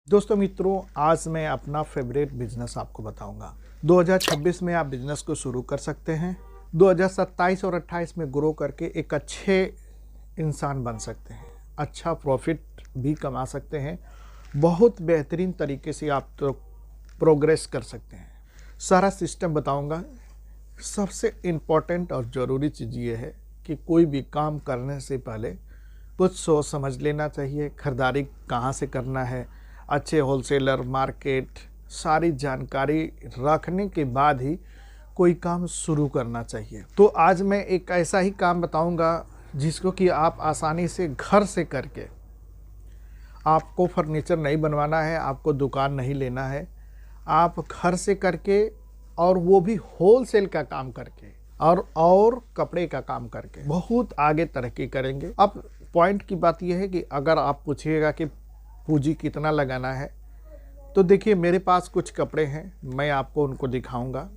दोस्तों मित्रों, आज मैं अपना फेवरेट बिजनेस आपको बताऊंगा। 2026 में आप बिजनेस को शुरू कर सकते हैं। 2027 और 28 में ग्रो करके एक अच्छे इंसान बन सकते हैं, अच्छा प्रॉफिट भी कमा सकते हैं, बहुत बेहतरीन तरीके से आप तो प्रोग्रेस कर सकते हैं। सारा सिस्टम बताऊंगा। सबसे इम्पोर्टेंट और ज़रूरी चीज़ ये है कि कोई भी काम करने से पहले कुछ सोच समझ लेना चाहिए। खरीदारी कहाँ से करना है, अच्छे होलसेलर, मार्केट, सारी जानकारी रखने के बाद ही कोई काम शुरू करना चाहिए। तो आज मैं एक ऐसा ही काम बताऊंगा जिसको कि आप आसानी से घर से करके, आपको फर्नीचर नहीं बनवाना है, आपको दुकान नहीं लेना है, आप घर से करके और वो भी होलसेल का काम करके और कपड़े का काम करके बहुत आगे तरक्की करेंगे। अब पॉइंट की बात यह है कि अगर आप पूछिएगा कि पूंजी कितना लगाना है, तो देखिए मेरे पास कुछ कपड़े हैं, मैं आपको उनको दिखाऊंगा।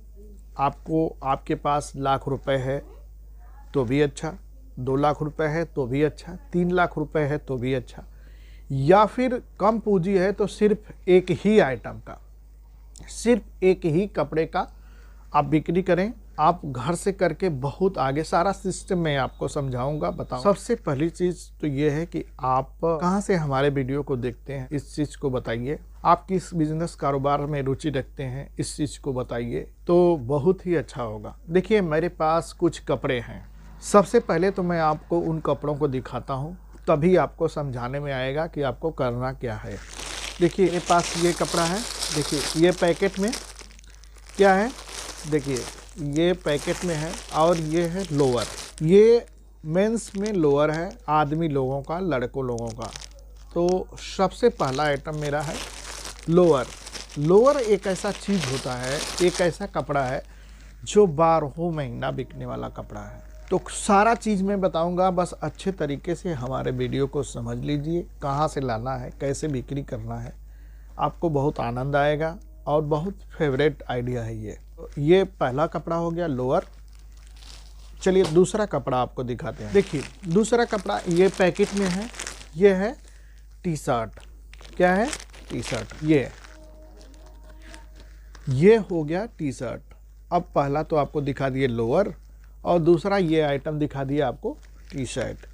आपके पास लाख रुपए है तो भी अच्छा, 2 लाख रुपए है तो भी अच्छा, 3 लाख रुपए है तो भी अच्छा, या फिर कम पूंजी है तो सिर्फ एक ही आइटम का, सिर्फ एक ही कपड़े का आप बिक्री करें। आप घर से करके बहुत आगे, सारा सिस्टम मैं आपको समझाऊंगा, बताऊं। सबसे पहली चीज़ तो ये है कि आप कहां से हमारे वीडियो को देखते हैं, इस चीज़ को बताइए। आप किस बिजनेस कारोबार में रुचि रखते हैं, इस चीज़ को बताइए तो बहुत ही अच्छा होगा। देखिए मेरे पास कुछ कपड़े हैं। सबसे पहले तो मैं आपको उन कपड़ों को दिखाता हूँ, तभी आपको समझाने में आएगा कि आपको करना क्या है। देखिए मेरे पास ये कपड़ा है। देखिए ये पैकेट में क्या है, देखिए ये पैकेट में है, और ये है लोअर। ये मेंस में लोअर है, आदमी लोगों का, लड़कों लोगों का। तो सबसे पहला आइटम मेरा है लोअर। लोअर एक ऐसा चीज़ होता है, एक ऐसा कपड़ा है जो 12 महीना बिकने वाला कपड़ा है। तो सारा चीज़ मैं बताऊंगा, बस अच्छे तरीके से हमारे वीडियो को समझ लीजिए। कहाँ से लाना है, कैसे बिक्री करना है, आपको बहुत आनंद आएगा और बहुत फेवरेट आइडिया है ये। ये पहला कपड़ा हो गया लोअर। चलिए दूसरा कपड़ा आपको दिखाते हैं। देखिए दूसरा कपड़ा ये पैकेट में है, ये है टी शर्ट। क्या है? T shirt. ये हो गया टी शर्ट। अब पहला तो आपको दिखा दिए लोअर, और दूसरा ये आइटम दिखा दिया आपको टी शर्ट।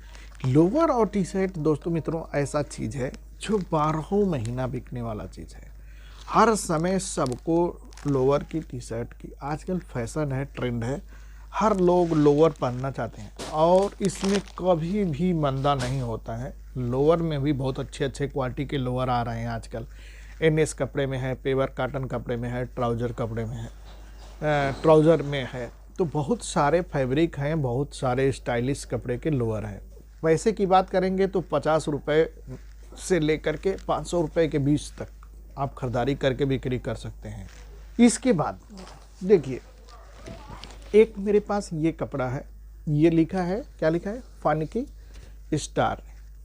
लोअर और टी शर्ट दोस्तों मित्रों ऐसा चीज़ है जो 12 महीना बिकने वाला चीज़ है। हर समय सबको लोअर की, टी शर्ट की आजकल फैशन है, ट्रेंड है, हर लोग लोअर पहनना चाहते हैं, और इसमें कभी भी मंदा नहीं होता है। लोअर में भी बहुत अच्छे अच्छे क्वालिटी के लोअर आ रहे हैं आजकल। एनएस कपड़े में है, पेवर काटन कपड़े में है, ट्राउज़र कपड़े में है, ट्राउज़र में है। तो बहुत सारे फैब्रिक हैं, बहुत सारे स्टाइलिश कपड़े के लोअर हैं। पैसे की बात करेंगे तो 50 रुपये से लेकर के 500 रुपये के बीच तक आप खरीदारी करके बिक्री कर सकते हैं। इसके बाद देखिए एक मेरे पास ये कपड़ा है, ये लिखा है, क्या लिखा है? फनकी स्टार।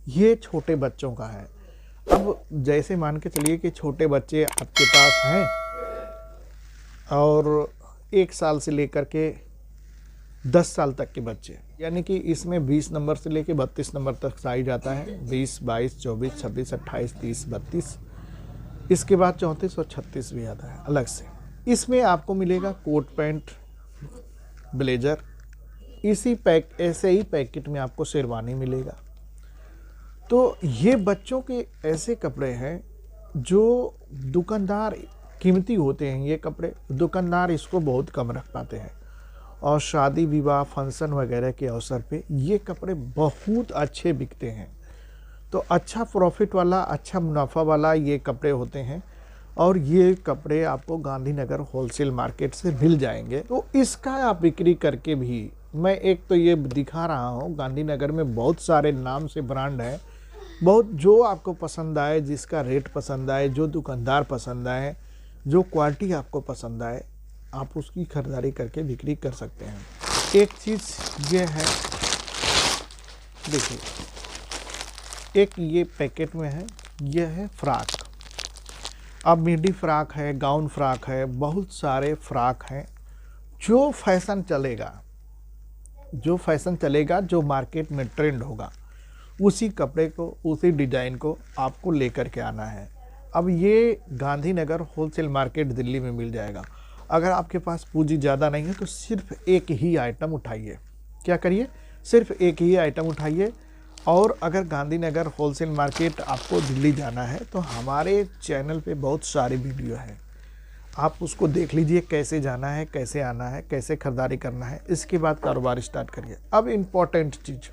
ये छोटे बच्चों का है। अब जैसे मान के चलिए कि छोटे बच्चे आपके पास हैं और 1 साल से लेकर के 10 साल तक के बच्चे, यानी कि इसमें 20 नंबर से लेकर 32 नंबर तक साइज आता है। 20, 22, 24, 26, 28, 30, 32, इसके बाद 34 और 36 भी आता है अलग से। इसमें आपको मिलेगा कोट पैंट, ब्लेजर, ऐसे ही पैकेट में आपको शेरवानी मिलेगा। तो ये बच्चों के ऐसे कपड़े हैं जो दुकानदार, कीमती होते हैं ये कपड़े, दुकानदार इसको बहुत कम रख पाते हैं, और शादी विवाह फंक्शन वगैरह के अवसर पे ये कपड़े बहुत अच्छे बिकते हैं। तो अच्छा प्रॉफिट वाला, अच्छा मुनाफा वाला ये कपड़े होते हैं, और ये कपड़े आपको गांधीनगर होलसेल मार्केट से मिल जाएंगे। तो इसका आप बिक्री करके भी, मैं एक तो ये दिखा रहा हूँ, गांधीनगर में बहुत सारे नाम से ब्रांड हैं, बहुत, जो आपको पसंद आए, जिसका रेट पसंद आए, जो दुकानदार पसंद आए, जो क्वालिटी आपको पसंद आए, आप उसकी खरीदारी करके बिक्री कर सकते हैं। एक चीज़ ये है, देखिए एक ये पैकेट में है, ये है फ्रॉक। अब मिडी फ्रॉक है, गाउन फ्रॉक है, बहुत सारे फ्रॉक हैं। जो फैशन चलेगा, जो मार्केट में ट्रेंड होगा, उसी कपड़े को, उसी डिज़ाइन को आपको लेकर के आना है। अब ये गांधीनगर होलसेल मार्केट दिल्ली में मिल जाएगा। अगर आपके पास पूंजी ज़्यादा नहीं है तो सिर्फ एक ही आइटम उठाइए। क्या करिए? सिर्फ एक ही आइटम उठाइए। और अगर गांधीनगर होलसेल मार्केट आपको दिल्ली जाना है तो हमारे चैनल पे बहुत सारी वीडियो है, आप उसको देख लीजिए, कैसे जाना है, कैसे आना है, कैसे खरीदारी करना है। इसके बाद कारोबार स्टार्ट करिए। अब इम्पॉर्टेंट चीज़,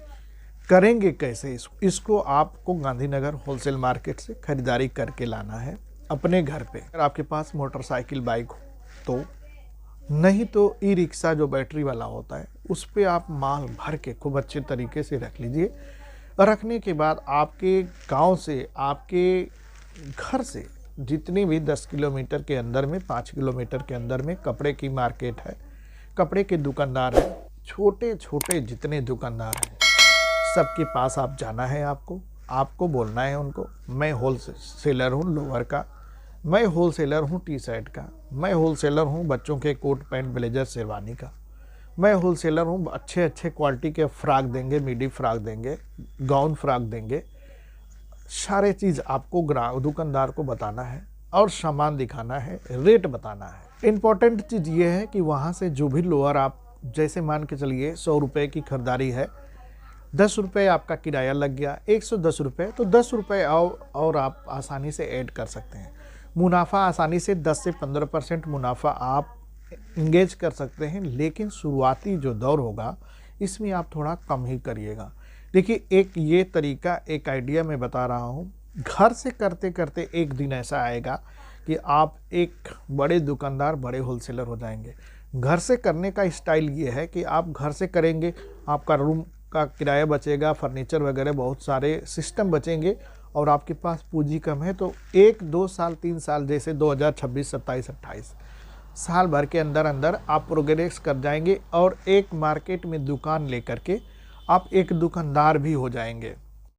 करेंगे कैसे इसको आपको गांधीनगर होलसेल मार्केट से खरीदारी करके लाना है अपने घर पे। अगर आपके पास मोटरसाइकिल बाइक हो तो, नहीं तो ई रिक्शा जो बैटरी वाला होता है उस पर आप माल भर के खूब अच्छे तरीके से रख लीजिए। रखने के बाद आपके गांव से, आपके घर से जितनी भी 10 किलोमीटर के अंदर में, 5 किलोमीटर के अंदर में कपड़े की मार्केट है, कपड़े के दुकानदार हैं, छोटे छोटे जितने दुकानदार हैं सबके पास आप जाना है। आपको बोलना है उनको, मैं होल सेलर हूँ लोअर का, मैं होल सेलर हूँ टी शर्ट का, मैं होल सेलर हूँ बच्चों के कोट पैंट ब्लेजर शेरवानी का, मैं होल सेलर हूँ अच्छे अच्छे क्वालिटी के फ्रॉक देंगे, मिडी फ्रॉक देंगे, गाउन फ्रॉक देंगे। सारे चीज़ आपको दुकानदार को बताना है और सामान दिखाना है, रेट बताना है। इम्पॉर्टेंट चीज़ ये है कि वहाँ से जो भी लोअर आप, जैसे मान के चलिए 100 रुपये की खरीदारी है, 10 रुपये आपका किराया लग गया, 110 रुपये, तो 10 रुपये और आप आसानी से ऐड कर सकते हैं। मुनाफा आसानी से 10 से 15% मुनाफा आप इंगेज कर सकते हैं, लेकिन शुरुआती जो दौर होगा इसमें आप थोड़ा कम ही करिएगा। देखिए, एक ये तरीका, एक आइडिया मैं बता रहा हूँ, घर से करते करते एक दिन ऐसा आएगा कि आप एक बड़े दुकानदार, बड़े होलसेलर हो जाएंगे। घर से करने का स्टाइल ये है कि आप घर से करेंगे, आपका रूम का किराया बचेगा, फर्नीचर वगैरह बहुत सारे सिस्टम बचेंगे, और आपके पास पूंजी कम है तो 1, 2 साल, 3 साल, जैसे 2026, 27, 28 साल भर के अंदर अंदर आप प्रोग्रेस कर जाएंगे और एक मार्केट में दुकान लेकर के आप एक दुकानदार भी हो जाएंगे।